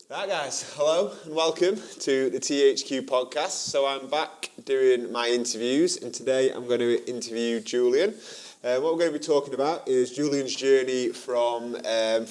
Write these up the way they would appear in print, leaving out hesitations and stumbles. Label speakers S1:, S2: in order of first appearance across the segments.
S1: Right guys, hello and welcome to the THQ Podcast. So I'm back doing my interviews and today I'm going to interview Julian. What we're going to be talking about is Julian's journey from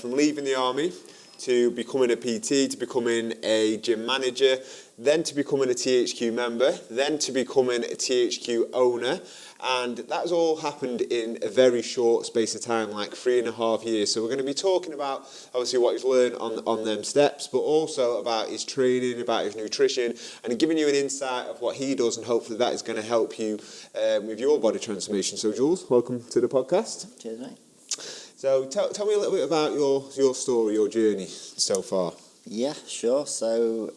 S1: leaving the army to becoming a PT, to becoming a gym manager, then to becoming a THQ member, then to becoming a THQ owner. And that's all happened in a very short space of time, like 3.5 years. So we're going to be talking about, obviously, what he's learned on them steps, but also about his training, about his nutrition, and giving you an insight of what he does, and hopefully that is going to help you with your body transformation. So, Jules, welcome to the podcast.
S2: Cheers, mate.
S1: So tell me a little bit about your story, your journey so far.
S2: Yeah, sure. So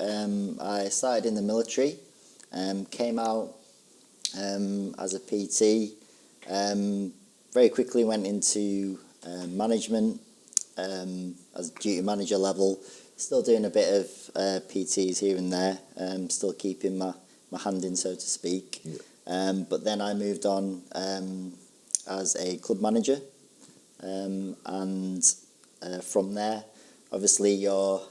S2: I started in the military, came out as a PT, very quickly went into management as duty manager level, still doing a bit of PTs here and there, still keeping my hand in, so to speak. Yeah. But then I moved on as a club manager, and from there, obviously all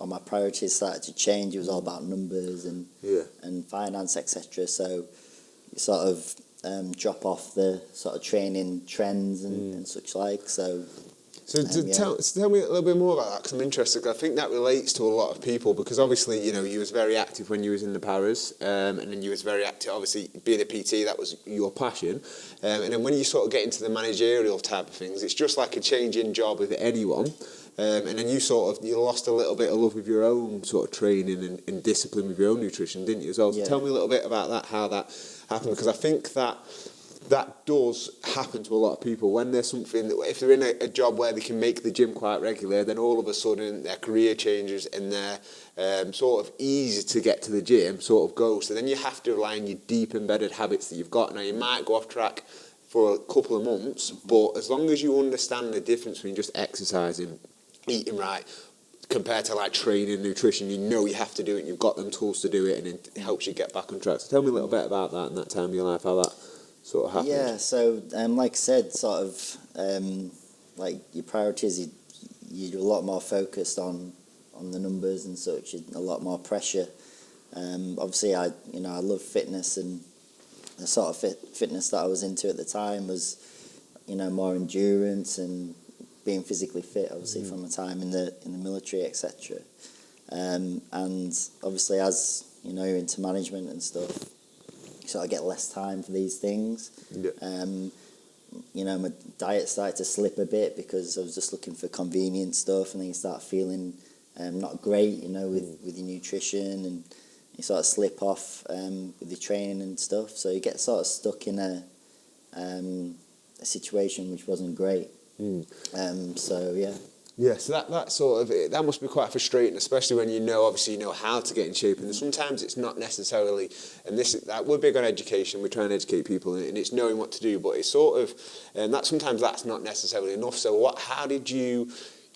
S2: my priorities started to change. It was all about numbers and finance, etc. So you sort of drop off the sort of training trends and such like. So
S1: tell me a little bit more about that, because I'm interested. I think that relates to a lot of people, because obviously, you know, you was very active when you was in the paras, and then you was very active, obviously, being a PT, that was your passion. And then when you sort of get into the managerial type of things, it's just like a change in job with anyone. And then you lost a little bit of love with your own sort of training and discipline with your own nutrition, didn't you as well? So tell me a little bit about that, how that happened, because I think that does happen to a lot of people when there's something that, if they're in a job where they can make the gym quite regular, then all of a sudden their career changes and their sort of easy to get to the gym sort of goes. So then you have to rely on your deep embedded habits that you've got. Now you might go off track for a couple of months, but as long as you understand the difference between just exercising, eating right, compared to like training, nutrition, you know you have to do it and you've got them tools to do it, and it helps you get back on track. So tell me a little bit about that and that time of your life, how that sort of happened.
S2: Yeah, so like I said, sort of like your priorities, you're a lot more focused on the numbers and such, a lot more pressure. Obviously, I love fitness, and the sort of fitness that I was into at the time was, more endurance and being physically fit, obviously from a time in the military, etc. And obviously, as you're into management and stuff, you sort of get less time for these things. Yeah. My diet started to slip a bit because I was just looking for convenient stuff, and then you start feeling not great, with your nutrition, and you sort of slip off with your training and stuff. So you get sort of stuck in a situation which wasn't great. So yeah. Yeah,
S1: so that sort of, that must be quite frustrating, especially when you know how to get in shape, and sometimes it's not necessarily, and that we're big on education, we try and educate people, and it's knowing what to do, but it's sort of, and that sometimes that's not necessarily enough. So how did you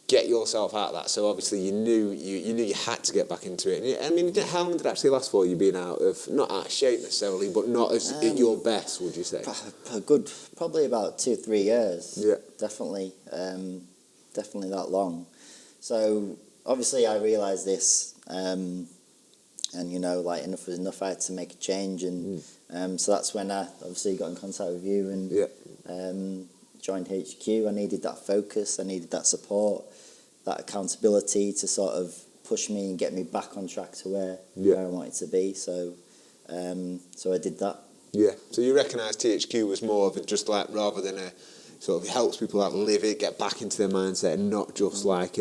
S1: get yourself out of that? So obviously you knew you had to get back into it. I mean, how long did it actually last for you being not out of shape necessarily, but not as at your best, would you say?
S2: Probably about 2-3 years.
S1: Yeah.
S2: Definitely. Definitely that long. So obviously I realised this, and like enough was enough. I had to make a change, and so that's when I obviously got in contact with you and joined HQ. I needed that focus, I needed that support, that accountability to sort of push me and get me back on track to where I wanted to be. So I did that. Yeah.
S1: So you recognise THQ was more of just like, rather than a sort of helps people out live it, get back into their mindset, and not just like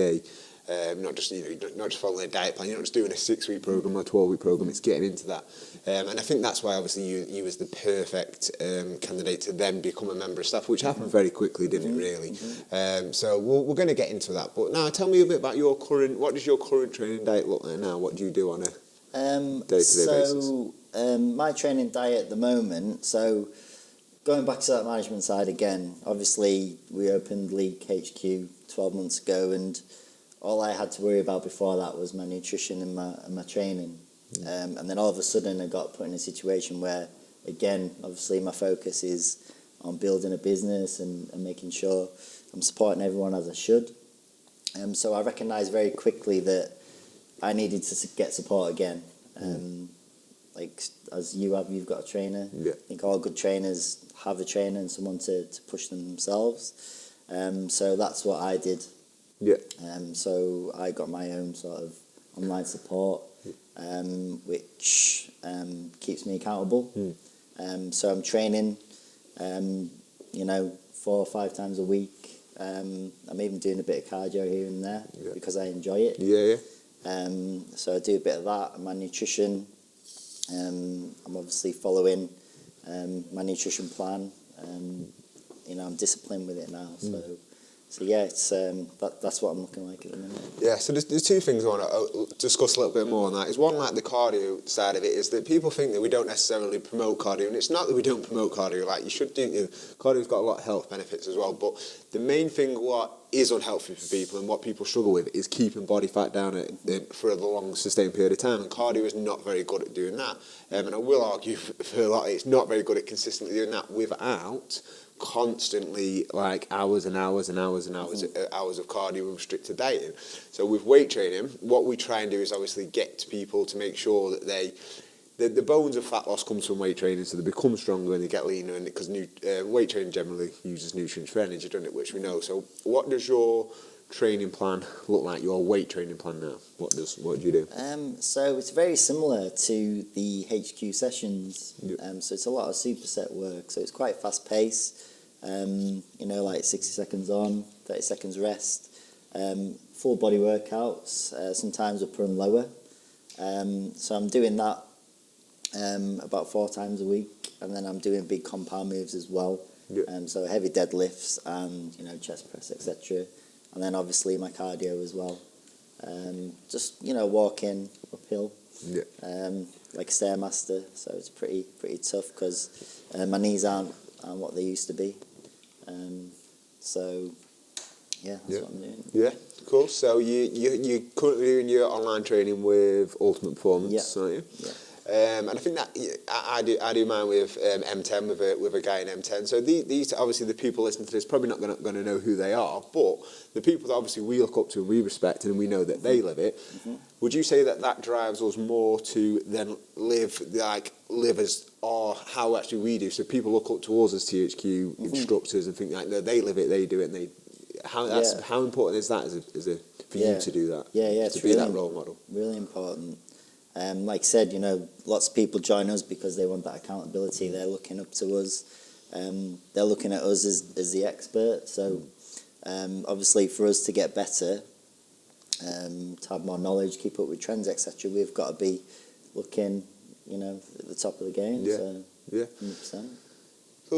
S1: not just following a diet plan. You're not just doing a 6-week program or a 12-week program. It's getting into that, and I think that's why obviously you was the perfect candidate to then become a member of staff, which happened very quickly, didn't it? Really. So we're going to get into that. But now, tell me a bit about what does your current training diet look like now? What do you do on a day-to-day basis?
S2: So my training diet at the moment. So going back to that management side again, obviously we opened League HQ 12 months ago, and all I had to worry about before that was my nutrition and my training. And then all of a sudden I got put in a situation where, again, obviously my focus is on building a business and making sure I'm supporting everyone as I should. So I recognised very quickly that I needed to get support again. Like as you've got a trainer.
S1: Yeah.
S2: I think all good trainers have a trainer and someone to push them themselves. So that's what I did.
S1: Yeah.
S2: So I got my own sort of online support, which keeps me accountable. So I'm training, 4 or 5 times a week. I'm even doing a bit of cardio here and there because I enjoy it.
S1: Yeah.
S2: So I do a bit of that. My nutrition, I'm obviously following my nutrition plan. I'm disciplined with it now. So yeah, it's that's what I'm looking like at the minute.
S1: Yeah, so there's 2 things I want to discuss a little bit more on that. Is one, like the cardio side of it, is that people think that we don't necessarily promote cardio, and it's not that we don't promote cardio. Like you should do. Cardio's got a lot of health benefits as well, but the main thing what is unhealthy for people and what people struggle with is keeping body fat down for a long sustained period of time, and cardio is not very good at doing that. And I will argue for a lot, it's not very good at consistently doing that without constantly like hours and hours and hours and hours of cardio and restricted dieting. So with weight training, what we try and do is obviously get people to make sure that the bones of fat loss comes from weight training, so they become stronger and they get leaner, and because weight training generally uses nutrients for energy, doesn't it, which we know. So what does your training plan look like, your weight training plan now? What do you do?
S2: So it's very similar to the HQ sessions. So it's a lot of superset work, so it's quite fast paced. Like 60 seconds on, 30 seconds rest, full body workouts, sometimes upper and lower. So I'm doing that about 4 times a week, and then I'm doing big compound moves as well. So heavy deadlifts and chest press, etc. And then obviously my cardio as well. Just walking uphill, like a stairmaster. So it's pretty tough because my knees aren't what they used to be. So that's what I'm doing.
S1: Yeah, cool. So you're currently doing your online training with Ultimate Performance, aren't you?
S2: Yeah.
S1: And I think that I do mine with M10 with a guy in M10. So these obviously the people listening to this probably not going to know who they are, but the people that obviously we look up to and we respect and we know that they live it. Would you say that drives us more to then live as or how actually we do? So people look up to us as THQ instructors and think like they live it, they do it, and how important is that for you to do that?
S2: Yeah,
S1: to be that role model.
S2: Really important. Like I said, lots of people join us because they want that accountability. They're looking up to us. They're looking at us as the expert. So obviously for us to get better, to have more knowledge, keep up with trends, etc., we've got to be looking, at the top of the game. So 100%.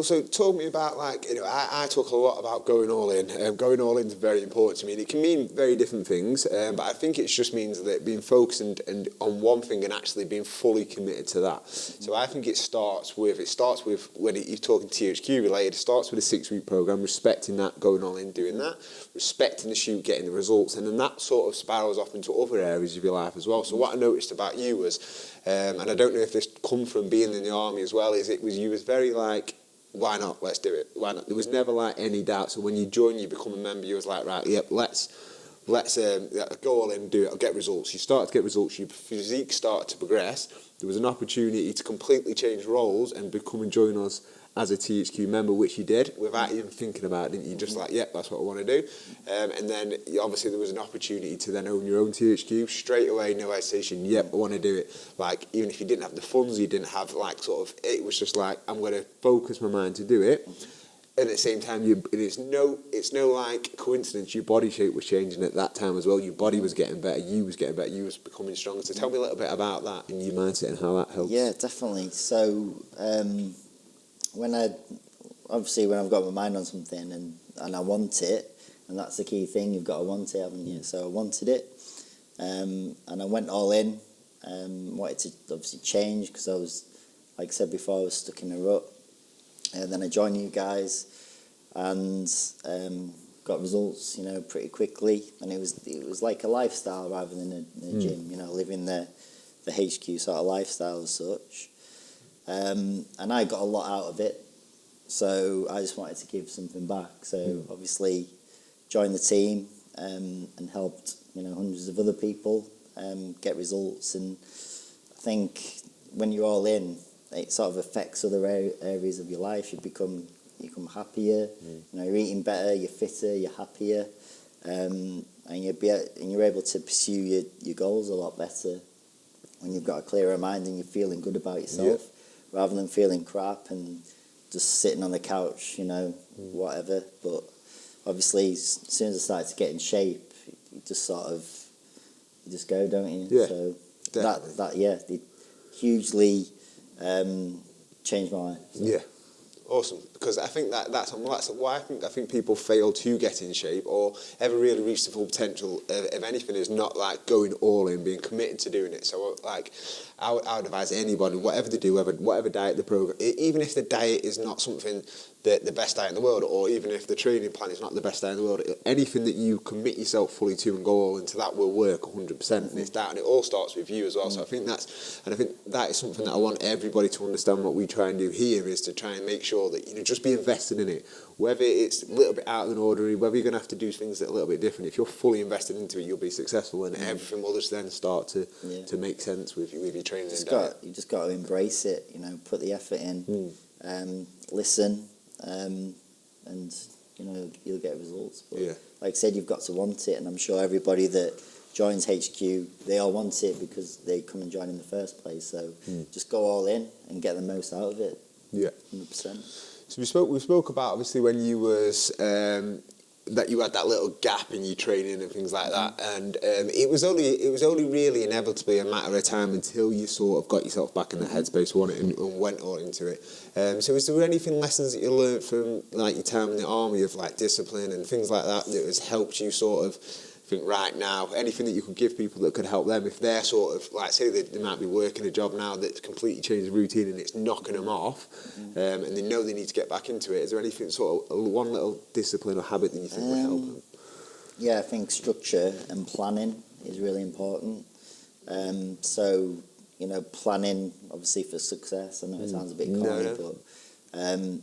S1: So talk me about I talk a lot about going all in. Going all in is very important to me. And it can mean very different things, but I think it just means that being focused and on one thing and actually being fully committed to that. So I think it starts with when you're talking THQ related. It starts with a 6-week program, respecting that, going all in, doing that, respecting the shoot, getting the results, and then that sort of spirals off into other areas of your life as well. So what I noticed about you was, and I don't know if this come from being in the army as well, is you was very like, why not? Let's do it. Why not? There was never like any doubt. So when you join, you become a member. You was like, right, yep, let's go all in and do it. I'll get results. You start to get results. Your physique started to progress. There was an opportunity to completely change roles and become and join us as a THQ member, which you did without even thinking about it, didn't you? Just like, yep, that's what I want to do. And then obviously there was an opportunity to then own your own THQ straight away, no hesitation. Yep, I want to do it. Like, even if you didn't have the funds, you didn't have it was just like, I'm going to focus my mind to do it. And at the same time, it's no like coincidence. Your body shape was changing at that time as well. Your body was getting better. You was getting better. You was becoming stronger. So tell me a little bit about that and your mindset and how that helps.
S2: Yeah, definitely. So when I've got my mind on something and I want it, and that's the key thing. You've got to want it, haven't you? So I wanted it, and I went all in. Wanted to obviously change because I was, like I said before, I was stuck in a rut. And then I joined you guys and got results, pretty quickly. And it was like a lifestyle rather than a gym, living the HQ sort of lifestyle as such. And I got a lot out of it. So I just wanted to give something back. So obviously joined the team and helped, hundreds of other people get results. And I think when you're all in, it sort of affects other areas of your life. You become happier. You know, you're eating better, you're fitter, you're happier, and you're able to pursue your goals a lot better when you've got a clearer mind and you're feeling good about yourself, rather than feeling crap and just sitting on the couch, you know, whatever. But obviously, as soon as I started to get in shape, you just go, don't you?
S1: Yeah,
S2: so
S1: definitely.
S2: it hugely changed my life. So.
S1: Yeah. Awesome, because I think that's why I think people fail to get in shape or ever really reach the full potential of anything is not like going all in, being committed to doing it. So like I would advise anybody, whatever they do, whatever diet they program, even if the diet is not something the best diet in the world, or even if the training plan is not the best diet in the world, anything that you commit yourself fully to and go all into, that will work 100%. And it's that, and it all starts with you as well. So I think that is something that I want everybody to understand. What we try and do here is to try and make sure that, you know, just be invested in it, whether it's a little bit out of the ordinary, whether you're going to have to do things that are a little bit different. If you're fully invested into it, you'll be successful, and everything will just then start to make sense with your training and diet.
S2: You just got to embrace it, you know, put the effort in, listen, and you know, you'll get results. But like I said, you've got to want it, and I'm sure everybody that joins HQ, they all want it because they come and join in the first place. So just go all in and get the most out of it. 100%.
S1: So we spoke about obviously when you was that you had that little gap in your training and things like that, and it was only really inevitably a matter of time until you sort of got yourself back in the headspace and went all into it. So is there anything, lessons that you learned from like your time in the army of like discipline and things like that has helped you sort of think right now, anything that you could give people that could help them if they're sort of like, say they might be working a job now that's completely changed the routine and it's knocking them off, and they know they need to get back into it? Is there anything sort of one little discipline or habit that you think would help them?
S2: Yeah, I think structure and planning is really important. So, you know, planning obviously for success. I know it sounds a bit corny, but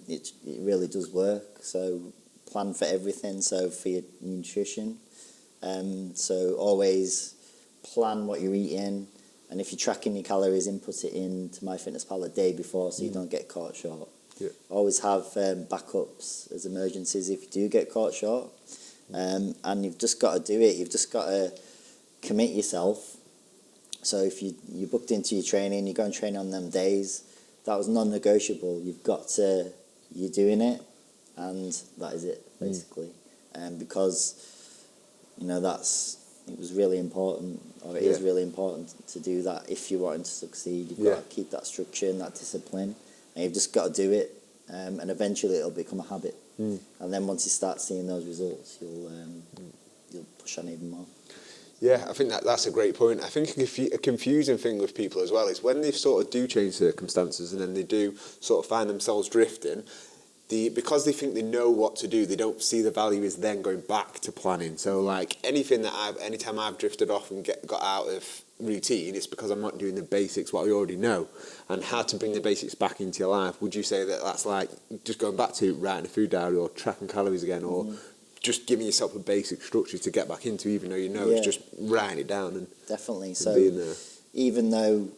S2: it really does work. So plan for everything. So for your nutrition. So always plan what you're eating, and if you're tracking your calories, input it into MyFitnessPal a day before so you don't get caught short. Always have backups as emergencies if you do get caught short, and you've just got to do it. You've just got to commit yourself. So if you booked into your training, you go and train on them days, that was non-negotiable. You're doing it, and that is it basically. Because you know, it was really important, or it is really important to do that if you're wanting to succeed. You've got to keep that structure and that discipline, and you've just got to do it, and eventually it'll become a habit. And then once you start seeing those results, you'll push on even more.
S1: Yeah, I think that's a great point. I think a confusing thing with people as well is when they sort of do change circumstances and then they do sort of find themselves drifting, because they think they know what to do, they don't see the value is then going back to planning. So like anytime I've drifted off and got out of routine, it's because I'm not doing the basics, what I already know. And how to bring the basics back into your life, would you say that that's like just going back to writing a food diary or tracking calories again, or just giving yourself a basic structure to get back into, even though you know it's just writing it down and
S2: definitely.
S1: And being there.
S2: Even though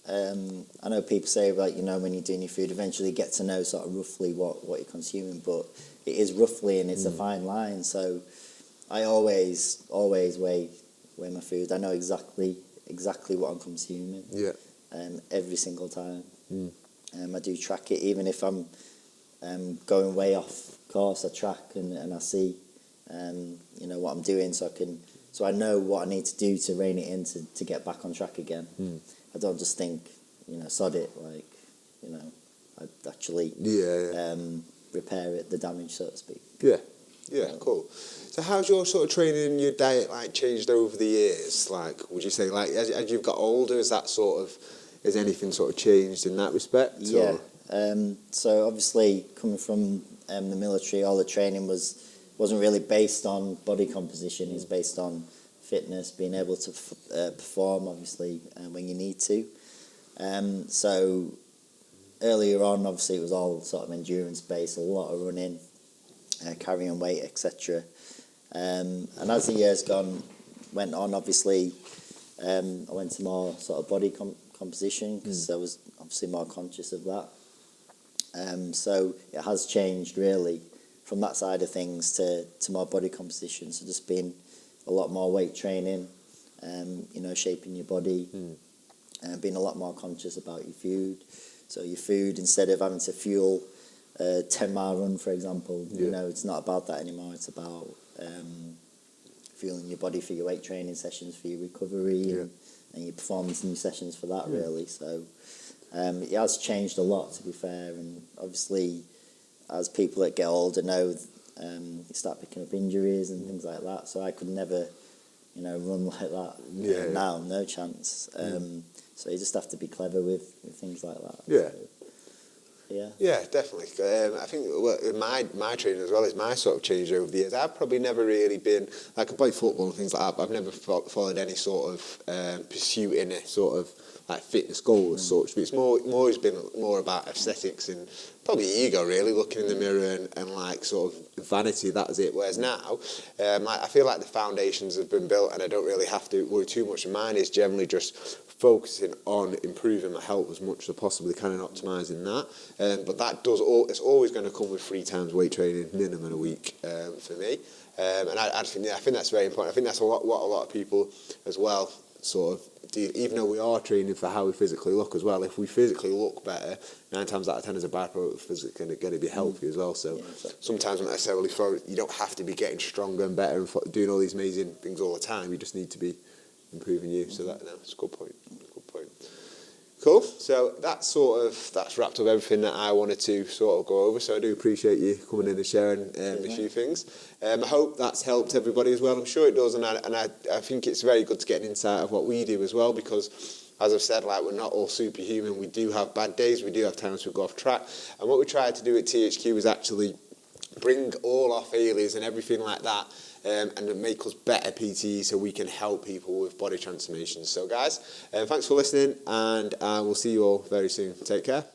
S2: I know people say, like, you know, when you're doing your food, eventually you get to know sort of roughly what you're consuming, but it is roughly, and it's a fine line. So I always weigh my food. I know exactly what I'm consuming. Every single time. I do track it, even if I'm going way off course. I track and I see you know, what I'm doing, so I know what I need to do to rein it in to get back on track again. I don't just think, you know, sod it, like, you know, I'd actually repair the damage, so to speak.
S1: Cool. So how's your sort of training and your diet like changed over the years? Like, would you say, like, as you've got older, has anything sort of changed in that respect?
S2: Yeah. So obviously coming from the military, all the training wasn't really based on body composition. It's based on fitness, being able to perform, obviously, when you need to. So earlier on, obviously, it was all sort of endurance-based, a lot of running, carrying weight, etc. And as the years went on, obviously, I went to more sort of body composition because I was obviously more conscious of that. So it has changed really from that side of things to more body composition. So just being a lot more weight training, shaping your body, and being a lot more conscious about your food. So your food, instead of having to fuel a 10-mile run, for example, it's not about that anymore. It's about fueling your body for your weight training sessions, for your recovery, and your performance in your sessions for that, really. So it has changed a lot, to be fair. And obviously, as people that get older know, you start picking up injuries and things like that. So I could never, run like that now, no chance. So you just have to be clever with things like that.
S1: Yeah.
S2: So, yeah.
S1: Yeah, definitely. I think my training as well is my sort of change over the years. I've probably never really been, like I play football and things like that, but I've never followed any sort of pursuit in a sort of like fitness goal as such. But it's always been more about aesthetics and probably ego, really, looking in the mirror and like sort of vanity, that's it. Whereas now, I feel like the foundations have been built and I don't really have to worry too much. And mine is generally just focusing on improving my health as much as I possibly can and optimising that. But that it's always going to come with 3 times weight training minimum a week for me. And I think that's very important. I think that's what a lot of people as well sort of do, even though we are training for how we physically look as well. If we physically look better, 9 times out of 10 as a byproduct, physically going to be healthy as well. So sometimes not necessarily you don't have to be getting stronger and better and doing all these amazing things all the time. You just need to be improving you. So that's a good point. Cool. So that's wrapped up everything that I wanted to sort of go over. So I do appreciate you coming in and sharing a few things. I hope that's helped everybody as well. I'm sure it does, and I think it's very good to get an insight of what we do as well, because as I've said, like, we're not all superhuman. We do have bad days. We do have times we go off track. And what we tried to do at THQ was actually bring all our failures and everything like that and make us better PTs so we can help people with body transformations. So guys, thanks for listening, and we'll see you all very soon. Take care.